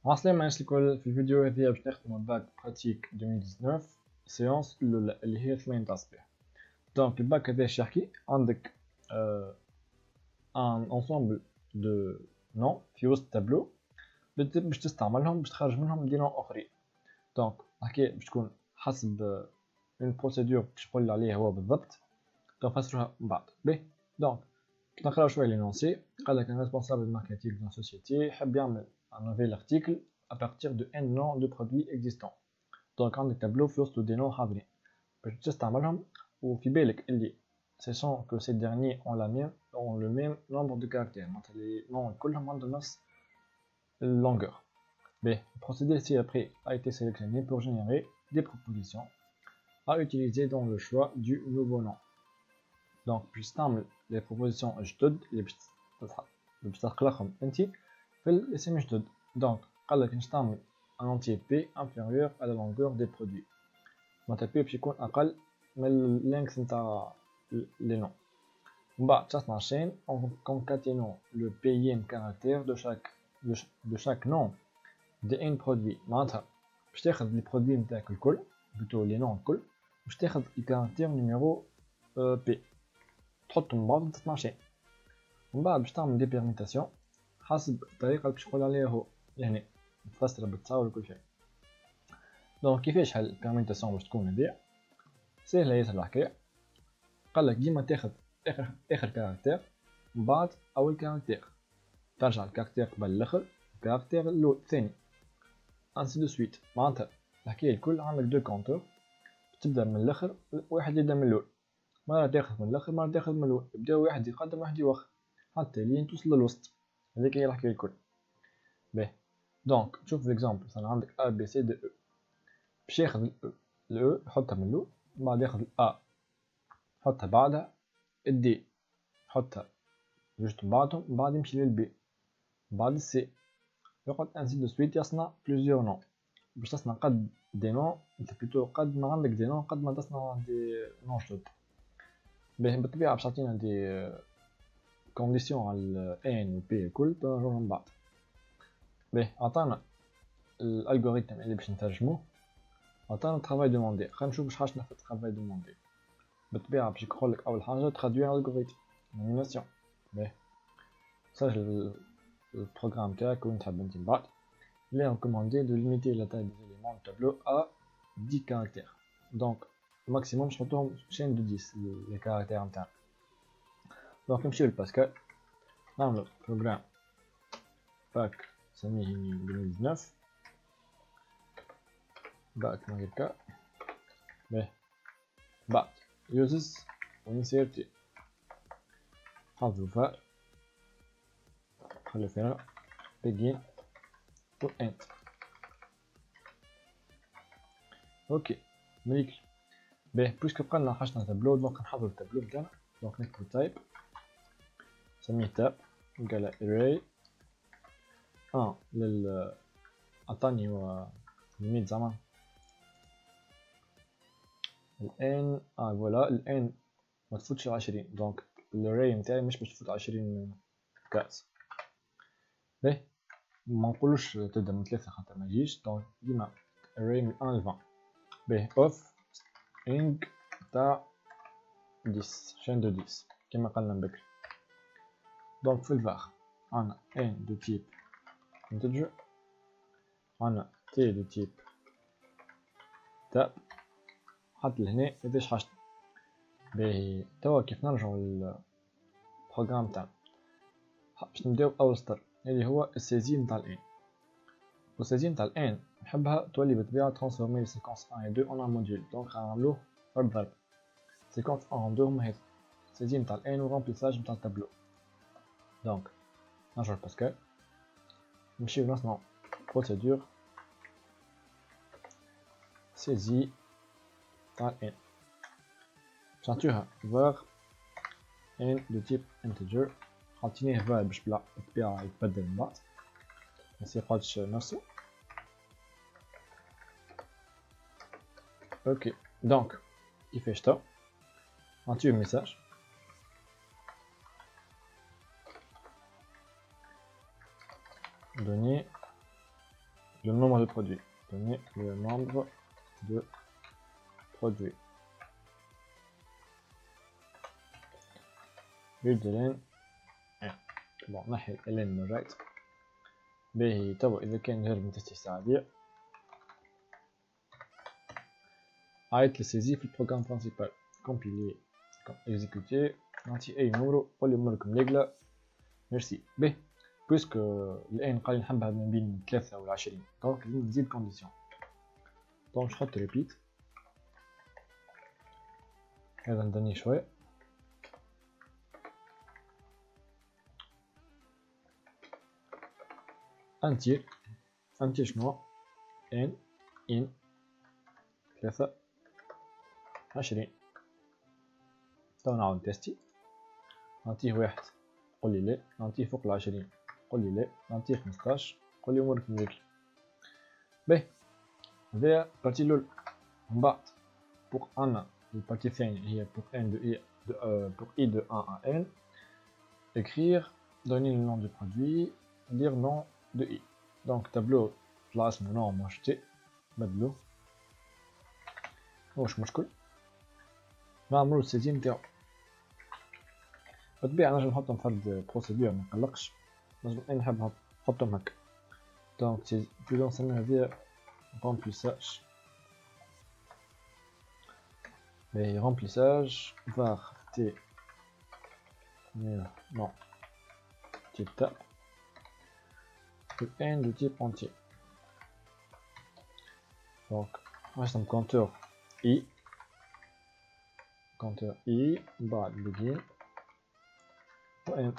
عسلامة الناس الكل. في الفيديو هذا باش نخدمو باك براتيك 2019 سيونس الأولى اللي هي 8 تاع الصباح. دونك الباك هذا اش يحكي؟ عندك ان انسومبل دو نون في وسط التابلو باش تستعملهم باش تخرج منهم دي نون اخرين. دونك الحكاية باش تكون حسب اون بروسيدور باش نقول عليها هو بالضبط، نفسروها من بعد. باهي دونك باش نقراو شويه لينونسي. قالك un responsable marketing d'une société يحب يعمل un nouvel article à partir de n noms de produits existants. دونك عندك تابلو في وسطو دي نون حاضرين باش تستعملهم، وفي بالك اللي sachant que ces derniers ont le même nombre de caractères، معناتها لي نون كلهم عندهم نفس longueur. Le procédé ci-après a été sélectionné pour générer des propositions à utiliser dans le choix du nouveau nom. Donc باش تعمل les propositions جدد اللي باش تخلقهم انت في الاسم جدد. دونك قالك باش تعمل un entier P inférieur à la longueur des produits. معناتها P باش يكون اقل من اللينكس نتاع les noms. من بعد تصنع chaîne en concaténant le payème caractère de chaque nom de n produit. معناتها باش تاخذ لي برودوي نتاعك الكل بلوتو لي نون الكل باش تاخذ الكاركتير نيميرو P تحطهم من بعض وتصنع شيء. ومن بعد باش تعمل دي بيرميتاسيون حسب الطريقه اللي باش تقول عليها هو يعني مفسره بالتصاور وكل شيء. دونك كيفاش هالبيرميتاسيون باش تكون هذيا؟ سهله ياسر الحكايه. قالك ديما تاخذ اخر كاركتير من بعد اول كاركتير، ترجع الكاركتير قبل الاخر الكاركتير الثاني انسي دو سويت. معناتها الحكايه الكل عندك دو كونتور تبدا من الاخر، واحد يبدا من الاول، مرة تاخذ من الاخر مرة تاخذ من الاول، يبدا واحد يقدم واحد يوخر حتى لين توصل للوسط. هذيك هي الحكايه الكل. باهي دونك تشوف ليكزامبل مثلا عندك A B C D E، باش ياخذ ال E يحطها من الاول، من بعد ياخذ ال A يحطها بعدها، ال D يحطها جوست من بعدهم، من بعد يمشي لل B، من بعد ال C، يقعد انسي دو سويت يصنع بليزيور نون. باش تصنع قد دي نون انت بلوتو قد ما عندك دي نون قد ما تصنع دي نون جدد. باهي بالطبيعة باش تعطينا دي كونديسيون على n و p الكل تنجموهم من بعض. باهي عطانا الالغوريثم اللي باش نترجموه، عطانا ترافاي دوموندي. خلينا نشوف شحال في ترافاي دوموندي. بالطبيعة باش يقولك اول حاجة ترادوير الالغوريثم انيماسيون. باهي سجل البروغرام تاعك وين تحب انت من بعد. Il est recommandé de limiter la taille des éléments du tableau à 10 caractères. Donc, le maximum, je retourne chaîne de 10, les caractères internes. Donc, نمشيو لباسكال، نعملو programme bac سميه 2019 bac من غير كا. باهي بعد uses و insert حافظو فار خلي فيها begin و end. اوكي مليك. باهي بويسكو بقالنا حاجتنا تابلو، دونك نحضرو التابلو نتاعنا. دونك نكتبو تايب نسميه تاب نقال array لل عطاني هو ليميت زعما الان فوالا الان ما تفوتش 20. دونك الاري نتاعي مش باش تفوت 20 كاس. باهي ما نقولوش تبدا من 3 خاطر ما يجيش، دونك ديما array من 1 ل 20. باهي اوف string تاع 10 chaîne de 10 كما قلنا من بكري. دونك في الفار عندنا n de type integer، عندنا t de type tab. حط لهنا هذاش حاجتنا. باهي توا كيف نرجعو للبروغرام تاعنا باش نبداو اول سطر اللي هو السيزي نتاع الان. والسيزي نتاع الان نحبها تولي بالطبيعه ترانسفورمي لي سيكونس 1 و 2 اون ان موديول. دونك غنعملوه ضرب سيكونس 1 و 2 هما هذا السيزي نتاع الان و رومبليساج نتاع التابلو. دونك نرجعو لباسكال نمشيو نصنعو بروسيدور سيزي تاع الان. باش نعطيوها var n de type integer، حاطينه var باش بالطبيعة يتبدل من بعد بس يقعدش نفسه. اوكي دونك كيفاش تو نعطيوه ميساج donner le nombre de produits. Donner le nombre de produits. read bon نحي ln من right باهي. توا إذا كان جرب نتستي ساعة عيط لسيزي في البروغرام برينسيبال كومبيلي اكزيكوتي نعطي أي نمرو قولي عمركم ليقلا ميرسي به. بويسك الآن قال نحبها من بين 3 و 20 دونك لازم نزيد كونديسيون. دونك نحط ريبيت هذا ندني شوية انتير شنو ان 23. تو نعاود تيستي نعطيه 1 قولي لا، نعطيه فوق 20 قولي لا، نعطيه 15 قولي امورك مزيكل. باهي هذايا البارتي الاولى. من بعد بوغ انا البارتي الثانية هي بوغ ان دو اي pour i de 1 à n, écrire, donner le nom du produit, dire nom de i. Donc tableau place le nom acheté, بدلو واش مشكل. نعملو السيزين تاعو. بالطبيعة نجم نحطهم فرد بروسيدور منقلقش، نجم أي نحب نحطهم هكا. دونك بلو نسميها هذيا remplissage. Et remplissage var t non type tab n de type entier. Donc reste un compteur i بعد begin end.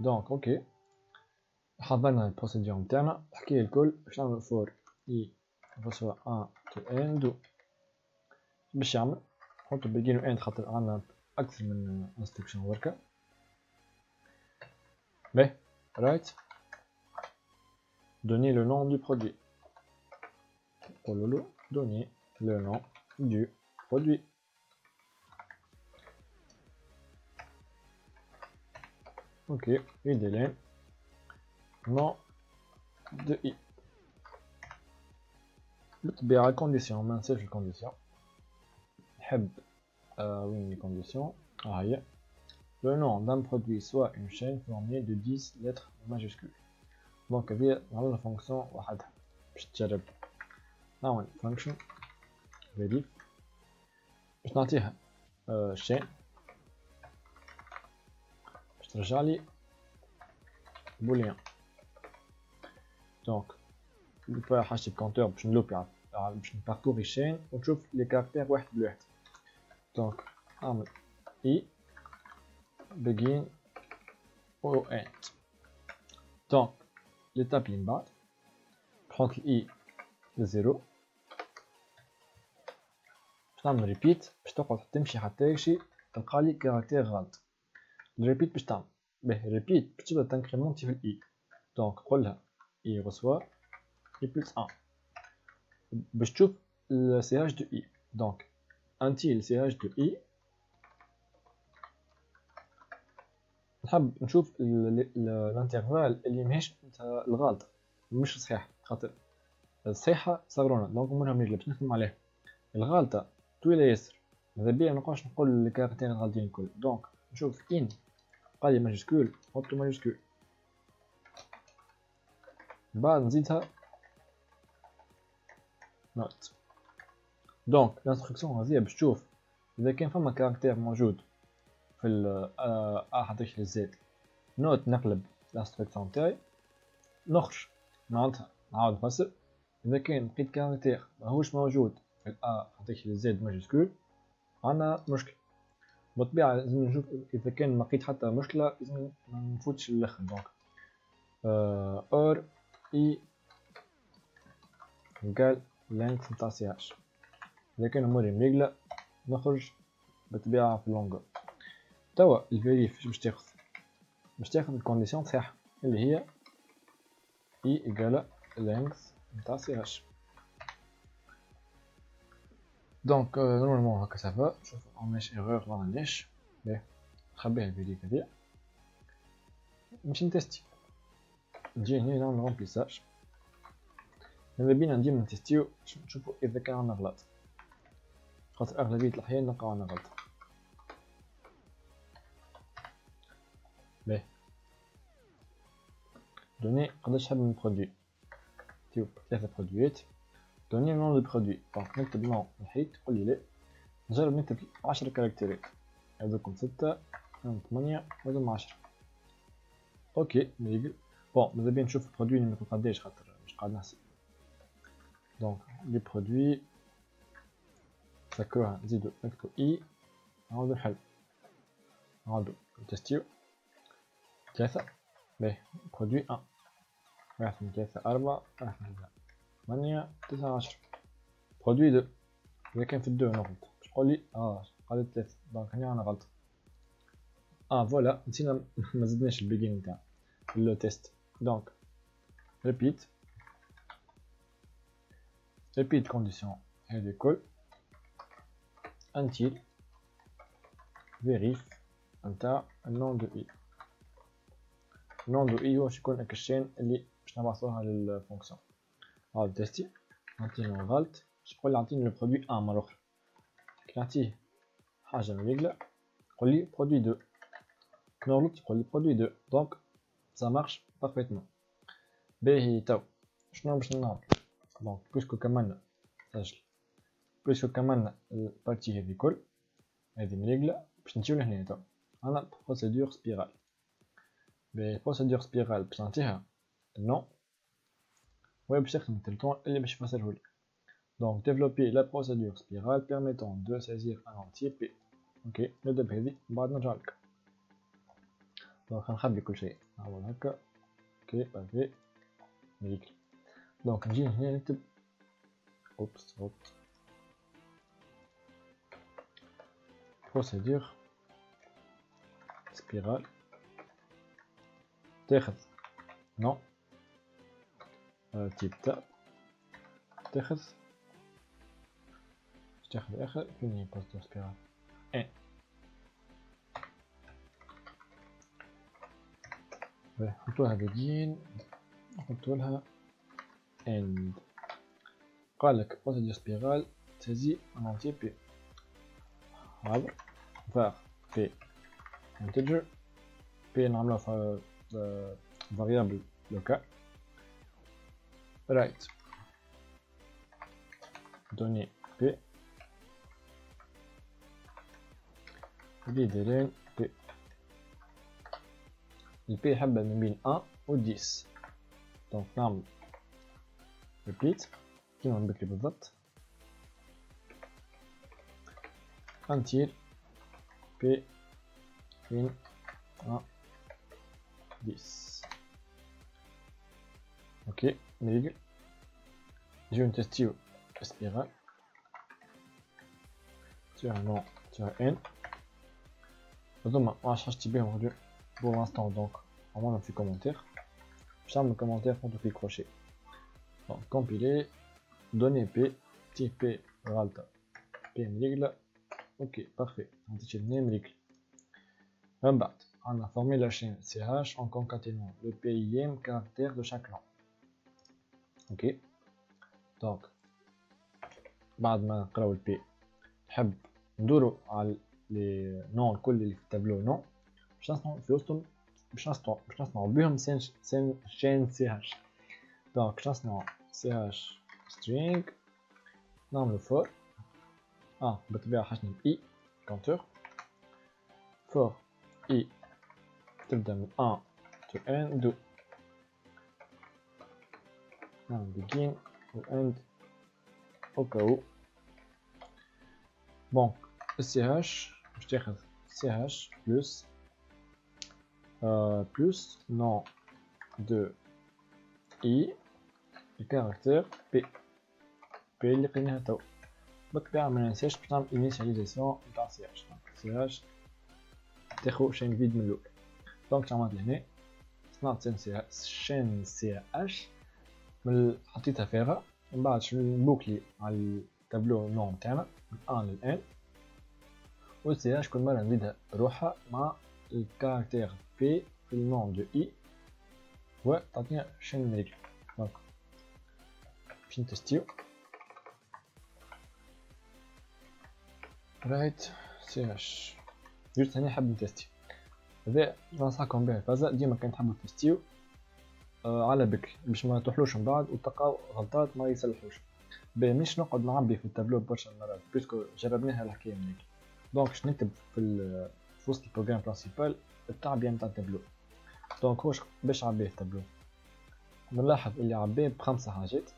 donc ok حضرنا البروسيدور نتاعنا. تحكي الكل باش نعمل فور i reçoit 1 to n 2 باش يعمل نحط begin و end خاطر عندنا اكثر من instruction وركا. باهي right donner le nom du produit. donner le nom du produit. ok et délai nom de i. بالطبيعة condition ما ننساش الكونديسيون. نحب وين les conditions هي le nom d'un produit soit une chaîne formée de 10 lettres majuscules. donc هذه نعملها فونكسيون وحدها باش تجرب. نعمل function verif باش نعطيها chaîne باش ترجع لي بوليان. دونك بالطبيعة حاجة الكونتور باش نلوبي باش نباركوري chaîne ونشوف لي كاركتير واحد بواحد. دونك نعمل i begin و end. دونك l'étape اللي من بعد نحط ال i لزيرو باش نعمل ريبيت باش تقعد تمشي حتى يمشي تلقى لي كاركتير غلط. الريبيت باش تعمل به ريبيت باش تبدا تنكريمونتي في الاي. دونك قولها i reçoit i plus 1 باش تشوف ال ch de i. دونك انتي ال ch de i نحب نشوف الانترفال اللي ماهيش الغلطة مش صحيح خاطر الصحيحة صغرونا دونك عمرها ما باش نخدم عليها. الغلطة طويلة ياسر ماذا بيا منبقاوش نقول الكاركتير الغالطين الكل. دونك نشوف ان قال لي ماجيسكول نحطو ماجيسكول بعد نزيدها نوت. دونك الانستركسيون هذيا باش تشوف اذا كان فما كاركتير موجود في ال حطيت للزيت نوت نقلب الانستركسيون تاعي نخرج نعاود نفسر. اذا كان لقيت كاركتير ماهوش موجود في حطيت للزيت ماجيسكول عندنا مشكل. بالطبيعة لازم نشوف اذا كان ما لقيت حتى مشكلة لازم ما نفوتش للاخر. دونك اور اي قال length نتاع ch. اذا كان اموري مليقلة نخرج بالطبيعة في اللونغور. توا الفيريف باش تاخذ الكونديسيون صحيحة اللي هي i égale length نتاع ch. دونك نورمالمون هكا سافا. شوف ماش ايرور ما عنديش. باهي نخبيها الفيريف هذيا نمشي نتيستي. نجي هنا نعمل رومبليساج ماذا بينا ديما نتستيو نشوفو اذا كان عندنا غلط، خاطر اغلبية الاحيان نلقاو عندنا غلط. باهي دوني قداش حاب من برودوي، تيو 3 برودويات، دوني نون دو برودوي، دونك نكتب نون نحيد تقولي لا، نجرب نكتب 10 كاركتيرات، هذوكم 6 8 وهذوما 10. اوكي ميغل. بون ماذا بينا نشوف البرودوي نمرو قداش خاطر مش قاعد نحسب. دونك لي برودوي سكروها نزيدو نكتبو اي، نعاودو نحل، نعاودو نتستيو 3. باهي برودوي 1 واحد من 3 4 واحد من 8 9 10. برودوي 2 إذا كان في الدو نغلط باش تقولي قالت 3 دونك هنا أنا غلط. فوالا نسينا ما زدناش البيجين نتاع لو تيست. دونك ريبيت كونديسيون هادي الكل انتيل فيريف نتاع النون دو اي. النون دو اي هو باش يكون الشين اللي باش نبعثوها للفونكسيون. عاود تيستي نعطيه غلط باش يقول عطيني لو برودوي مرة أخرى، كي نعطيه حاجة مليقلة يقول لي برودوي 2، نغلط يقول لي برودوي 2. دونك ça marche parfaitement. باهي تو شنو باش نعمل؟ دونك بويسكو كملنا سجل، بويسكو كملنا البارتي هذي كل هذي مليقلة، باش نجيو لهنا تو عندنا بروسيدور سبيرال. بروسيدور سبيرال باش نعطيها نو باش تخدم التليفون اللي باش يفسرهولي. Donc développer la procédure spirale permettant de saisir un entier P. Ok, نبدا بهذي بعد نرجعلك. دونك نخبي كل شيء نعمل هكا. اوكي بافي مليكل. دونك نجي هنا نكتب اوبس procédure spirale تاخذ نو تيب تاع تاخذ اخر فين هي procédure spirale نحطولها بيجين نحطولها end. قالك procédure spirale saisit un entier P. هذا var P integer P نعملوها variable local right données P لين P. البي حبة من بين 1 و 10. دونك نعمل repeat كيما بكري بالضبط until P بين 1 10. اوكي نريقل نجيو نتستيو السبيرال تير نون تير ان. هذوما معرفتش حاجتي بيهم غير pour l'instant, donc on va faire commentaire. Je vais me commentaire pour tout crochet. Donc compiler, donner P, type P, Ralta, P règle. Ok, parfait. On dit le name règle. On a formé la chaîne CH en concaténant le PIM caractère de chaque langue. Ok. Donc, بعد ما نقراو البي نحب ندورو على لي نون الكل اللي في التابلو نون باش نصنعو في وسطهم باش نصنعو بهم شين سي هاش. دونك باش نصنعو سي هاش سترينغ نعملو فور بالطبيعة حاجة اي كونتور فور اي تبدا من 1 to n 2 نعمل begin و end au cas où. Bon, CH, je تاخذ CH plus nom de I le caractère P اللي قلناها تو. بالطبيعة ما ننساش باش نعمل initialisation تاع CH. CH تاخذ شين فيد من الأول. دونك عملت لهنا صنعت شين CH من حطيتها فارغة من بعد نبوكلي على التابلو نون تاعنا من 1 لل n و CH كل مرة نزيدها بروحها مع الكاركتير P في النون دو I و تعطينا شين ريكل. دونك باش نتستيو رايت سي اش جوست هنا حاب نتستي هذا ننصحكم به الفازا ديما كان تحبوا تستيو على بكري باش ما تروحلوش من بعد وتلقاو غلطات ما يصلحوش باهي مش نقعد نعبي في التابلو برشا مرات بيسكو جربناها الحكايه منيك دونك باش نكتب في وسط البروغرام برينسيبال التعبئه نتاع التابلو دونك واش باش عبيه التابلو نلاحظ اللي عبيه بخمسة حاجات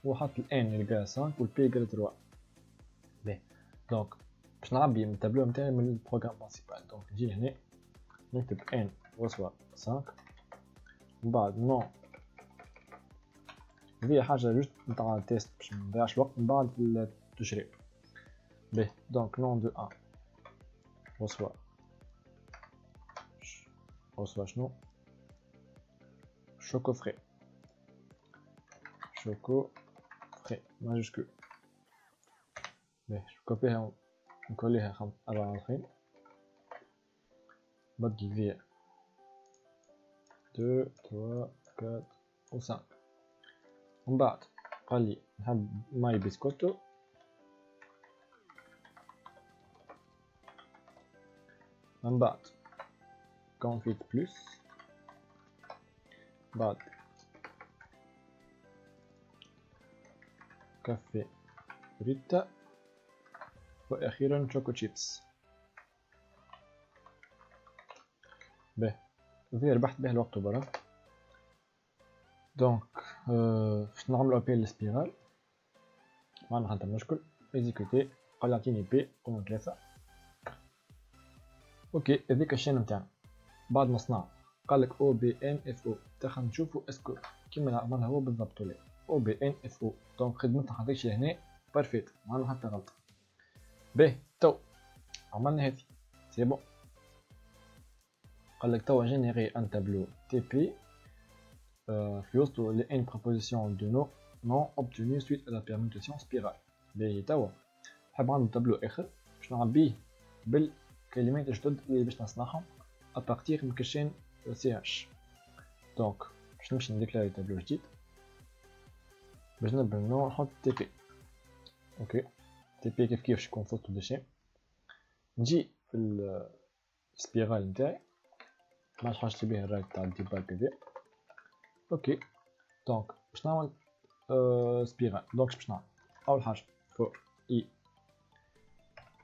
وحط الان يلقى 5 والبي يلقى 3 باهي دونك باش نعبي من التابلو نتاعي من البروغرام برينسيبال دونك نجي هنا نكتب ان وصفة 5 من بعد نو هذه حاجة جوست نتاع تيست باش منضيعش الوقت من بعد التجريب باهي دونك نون دو ان وصفة شنو شوكو فري ماجوسكول باهي نكوبيها نكوليها 24 بدل فيها 2 3 4 و 5 ومن بعد قال لي نحب ماي بسكوتو من بعد كونفيت بلس بعد كافي ريتا واخيرا شوكو تشيبس باهي وفيه ربحت به الوقت برا دونك باش نعملو ابيل للسبيرال ما عندنا حتى مشكل اكزيكوتي قال يعطيني بي قلنا 3 اوكي هذيك الشين نتاعنا بعد ما صنع قالك او بي ان اف او تاخد نشوفو اسكو كيما عملها هو بالضبط ولا او بي ان اف او دونك خدمتنا حطيتش هنا بارفيت ما عندنا حتى غلطه باهي تو عملنا هذي سي بون قالك توا جينيري ان تابلو تي بي في وسطو لي ان بروبوزيسيون دو نو non obtenu suite à la permutation spirale باهي توا نحب نعمل تابلو اخر باش نعبيه بالكلمات الجدد اللي باش نصنعهم ابارتيغ من كشين سي اش دونك باش نمشي نديكلاري تابلو جديد باش نبدا النوع نحط تي بي اوكي تي بي كيف باش يكون فوتو ديشي نجي في السبيرال نتاعي ما حاجتي به الرايت تاع الديباج بي اوكي دونك باش نعمل سبيرال دونك باش نعمل اول حاجه فور اي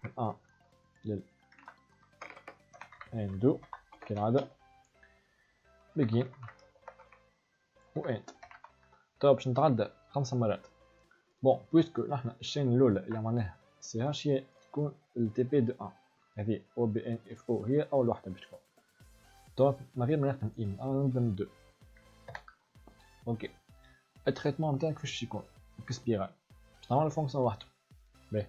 من 1 لل ان 2 كالعاده بيجين و اند توا باش نتعدى 5 مرات بون بويسكو نحنا الشين الاولى اللي عملناها سي هاش هي تكون التي بي دو 1 هذه او بي ان اف او هي اول وحده باش تكون دونك من غير ما نخدم اي من 1 نبدا من 2 اوكي التريتمون نتاعك فاش يكون كسبيرال باش نعمل فونكسيون وحده باهي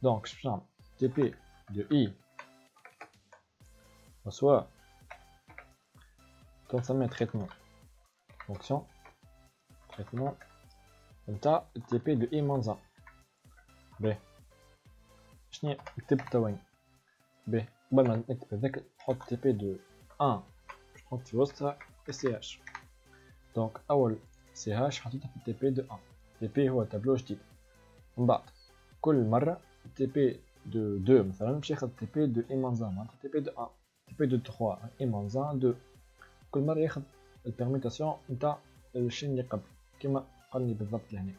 دونك باش نعمل تي بي دو اي وسوا تنسميه تريتمون فونكسيون تريتمون نتاع تي بي دو اي مانزا باهي شنو نكتب توين باهي قبل ما نكتب هذاك نحط تي بي دو 1 باش نحط في وسطها سي اش دونك اول سي هاش حطيتها في تي بي دو 1 تي بي هو تابلو جديد من بعد كل مره تي بي دو 2 مثلا باش ياخذ تي بي دو اي مانزا معناتها تي بي دو 1 تي بي دو 3 اي مانزا 2 كل مره ياخذ البيرميتاسيون نتاع الشين اللي قبل كيما قالني بالضبط لهنا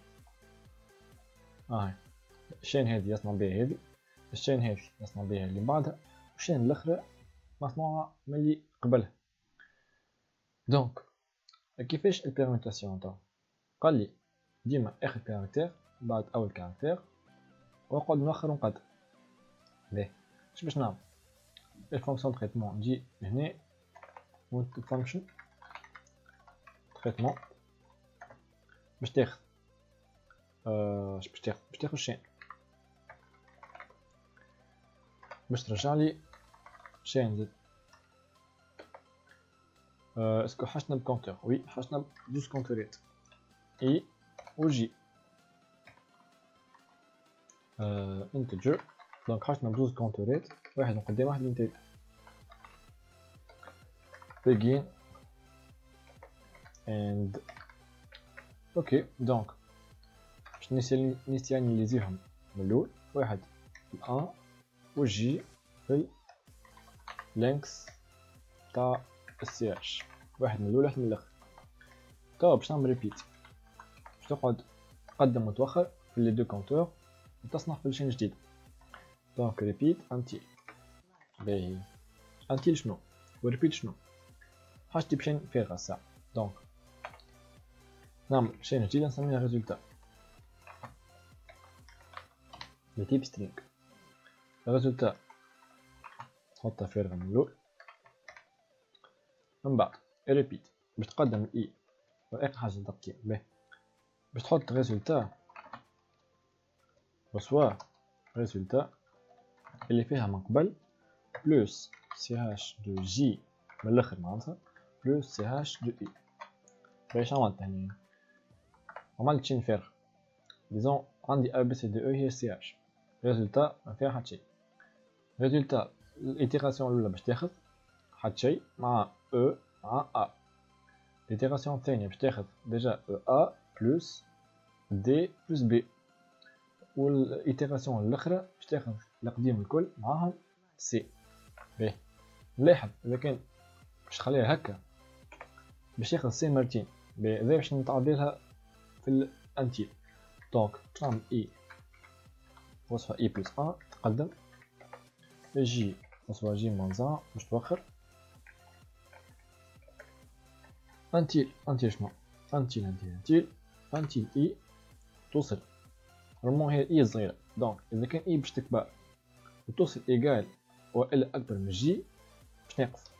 هاي الشين هذه يصنع بها هذه الشين هذه يصنع بها اللي بعدها والشين الاخرى مصنوعه من اللي قبلها دونك كيفاش البيرميتاسيون تاع قال لي ديما اخر كاركتير بعد اول كاركتير ونقعد نوخر ونقدر باهي اش باش نعمل الفونكسيون تريتمون نجي هنا ونكتب فانكشن تريتمون باش تاخذ اش باش تاخذ الشين باش ترجع لي شين زد اسكو حاجتنا بكونتور وي حاجتنا بجوج كونتورات اي و جي انتجر دونك حاجتنا بجوج كونتورات واحد من قدام واحد من تالي begin and اوكي دونك باش نستيانيزيهم من الأول. واحد في الأ والجي في اللينكس تاع السي اش، واحد من الأول واحد من الآخر. توا باش نعمل ريبيت، باش تقعد تقدم وتوخر في لي دو كونتور وتصنع فانكشن جديدة. دونك ريبيت انتيل. باهي انتيل شنو وريبيت شنو؟ حاجتي باش نفرغ الساعة. دونك نعمل شين جديدة نسميها ريزولتا بتيب سترينغ. الريزولتا تحطها فارغة من الأول، من بعد ريبيت باش تقدم الاي واخر حاجة تبقي باهي باش تحط ريزولتا رسوا ريزولتا اللي فيها من قبل بلوس سي هاش دو جي من الاخر معناتها بلوس سي هاش دو اي. باش عملت هني عملت شين فارغ. ديزون عندي ا بي سي دو او هي سي هاش، ريزولتا ما فيها حتى شي. ريزولتا الاتيراسيون الاولى باش تاخذ حتى شي مع او مع ا. الاتيراسيون الثانية باش تاخذ ديجا او ا بلوس دي بلوس بي، والاتيراسيون الاخرى باش تاخذ القديم الكل معاهم سي. باهي نلاحظ اذا كان باش تخليها هكا باش ياخذ سي مرتين. باهي هذا باش نتعدلها في الانتيل. دونك باش نعمل اي وصفة اي بلس ان تقدم، جي وصفة جي مانز ان باش توخر، انتيل شنو؟ انتيل اي توصل نورمالمون هي اي صغيرة. دونك اذا كان اي باش تكبر وتوصل ايغال والا اكبر من جي باش ناقص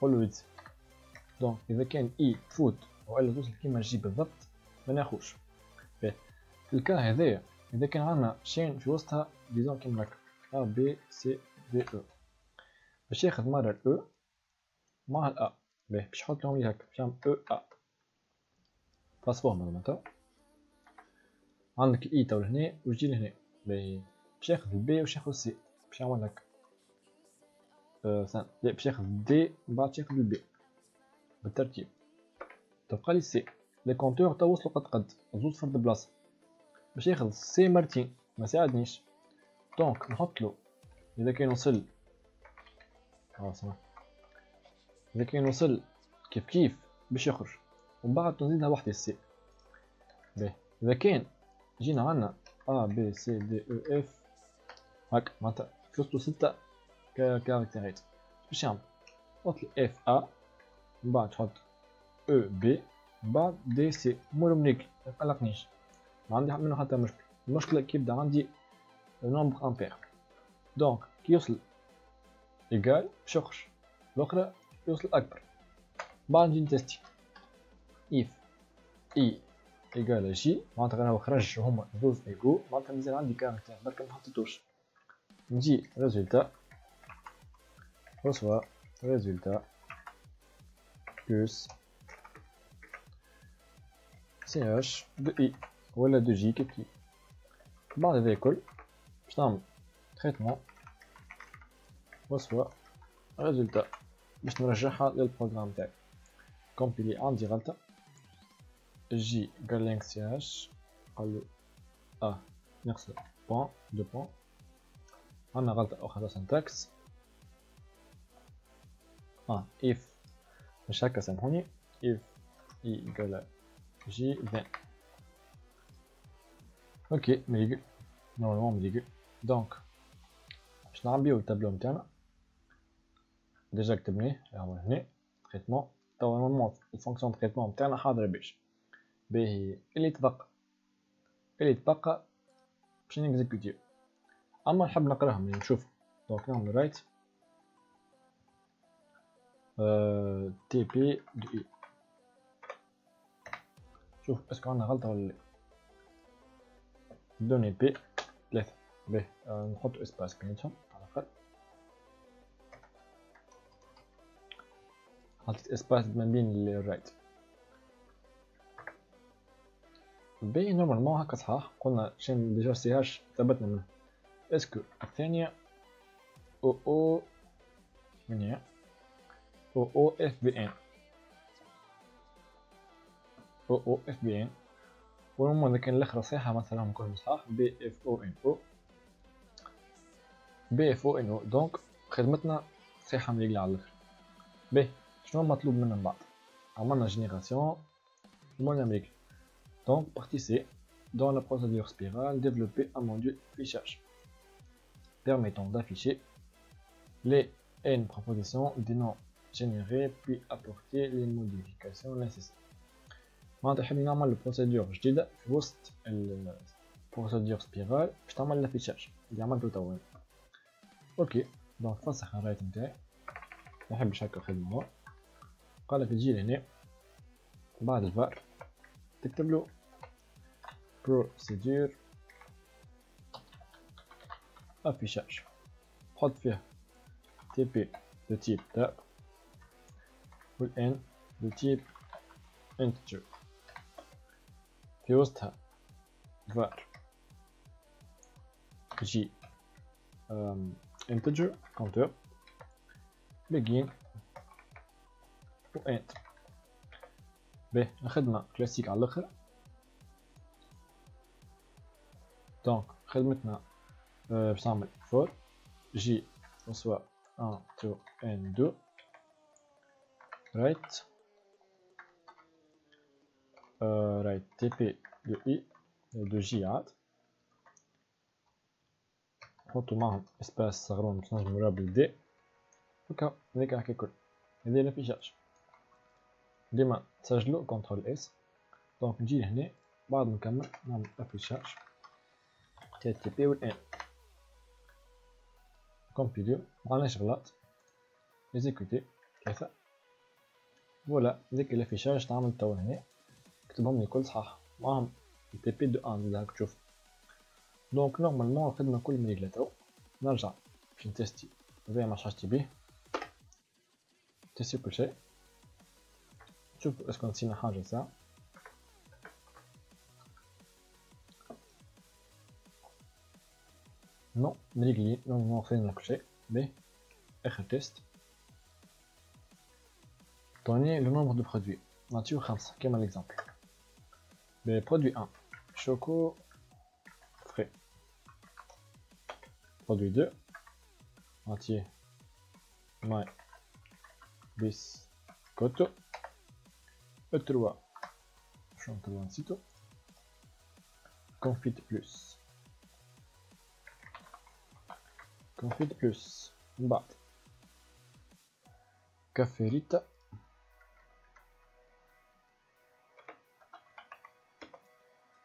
قولو يتزيد. دونك اذا كان اي تفوت والا توصل كيما جي بالضبط ما ناخوش. باهي في الكا هذايا اذا كان عندنا شين في وسطها ديزون كيما هكا ا بي سي دي او باش ياخذ مرة الاو مع الأ. باهي باش نحط لهم هكا باش نعمل او ا تصفوهم معناتها. عندك الاي تو لهنا وجي لهنا. باهي باش ياخذ البي وش ياخذ السي باش يعمل هكا لا باش ياخذ دي من بعد ياخذ البي بالترتيب. تبقى لي السي لي كونتور تو وصلوا قد زوز فرد بلاصة باش ياخذ السي مرتين ما ساعدنيش. دونك نحط له اذا كان وصل اذا كان وصل كيف باش يخرج ومن بعد نزيدها وحدة السي. باهي اذا كان جينا عنا ا بي سي دي او اف هاك معناتها وصلوا 6 كاركترات باش يعمل تحط اف ا من بعد تحط او بي من بعد دي سي مولو منيكل مقلقنيش ما عندي منه حتى مشكل. المشكلة كي يبدا عندي نومبر امبير. دونك كي يوصل ايكال باش يخرج الاخرى يوصل اكبر. بعد نجي نتستي اف اي ايكال جي معناتها راهو خرج هما زوز ايكو معناتها مازال عندي كاركتير برك محطيتوش. نجي ريزولتا رسوا ريزولتا بلس سي اش دو اي ولا دو جي كيف. بعد هذا الكل باش نعمل تريتمون وصفة ريزولتا باش نرجعها للبروغرام تاعي. كومبيلي عندي غلطة جي قال سي اش قالو نقص بوان دو بوان. عندنا غلطة أخرى سنتاكس if مش هكا سامحوني if e قال جي then اوكي مليقل نورمالمون مليقل. دونك باش نعبيو التابلو متاعنا ديجا كتبناه راهو هنا تريتمون. توا نورمالمون الفونكسيون تريتمون متاعنا حاضرة باهي اللي تبقى باش نكزيكوتيو. اما نحب نقراهم يعني نشوف. دونك نعمل رايت تي بي دو اي شوف اسكو عندنا غلطة ولا لا. دوني بي 3 باهي نحط اسباس بيناتهم على الاقل. حطيت اسباس ما بين الرايت باهي نورمالمون هكا صحاح. قلنا شين ديجا سي هاش ثبتنا منه. اسكو الثانية او من هي او اف بي ان ونورمال إذا كان الآخر صحيحة مثلا نكون صحاح BFONO دونك خدمتنا صحيحة مريقلة على الآخر. باهي شنو مطلوب منا من بعد؟ عملنا جينيراسيون المهم مريقلة. Donc partie C, dans la procédure spirale, développer un module affichage permettant d'afficher les n propositions des noms générés puis apporter les modifications nécessaires. معناتها نحب نعمل procédure جديدة في وسط procédure spirale باش تعمل الافيشاج اللي عملته توا. اوكي دونك فسخ الرايت نتاعي محبش هكا خدمة. قالك تجي لهنا بعد الفار تكتب له procédure affichage تحط فيها TP de type tab و N de type integer في وسطها var G integer compteur begin و end. باهي الخدمة كلاسيك على الاخر. دونك خدمتنا باش نعمل for J soit 1 to n2 right right TP de I de J عاد نحطو معهم اسباس صغرون باش نجمو نرابلو دي هكا. هذيك هكا كل هذا الافيشاج ديما تسجلو كونترول اس. دونك نجي لهنا بعد ما نكمل نعمل افيشاج تي تي بي والان كومبيليو معليش غلط اكزيكوتي 3 فوالا. ذيك الافيشاج تعمل توا هنا كتبهم لي كل صحاح معهم تي بي دو ان هاك تشوف. دونك نورمالمون الخدمة كل مريقلة تو. نرجع باش نتيستي هذايا ما حاجتي بيه تيستي كل شيء شوف اسكو نسينا حاجة ساعة. نو مريقلي نورمالمون خدمنا كل شيء باهي. اخر تيست دوني لو نومبر دو برودوي نعطيو 5 كيما ليكزامبل. برودوي 1 شوكو فري. Produit 2 entier my biscotto. E3 chantelou sitôt confit plus بعد café rita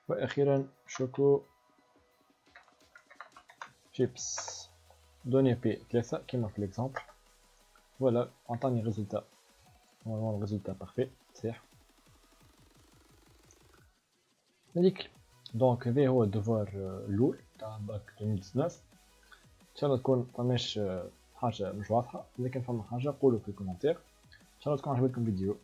واخيرا شوكو chips. Données P 3 كيما في l'exemple. Voilà عطاني résultat normalement le résultat parfait صحيح هذيك. دونك هذا هو الدوفوار الاول تاع باك 2019. ان شاء الله تكون فماش حاجه مش واضحه. اذا كان فما حاجه قولوا في الكومنتير. ان شاء الله تكون عجبتكم الفيديو.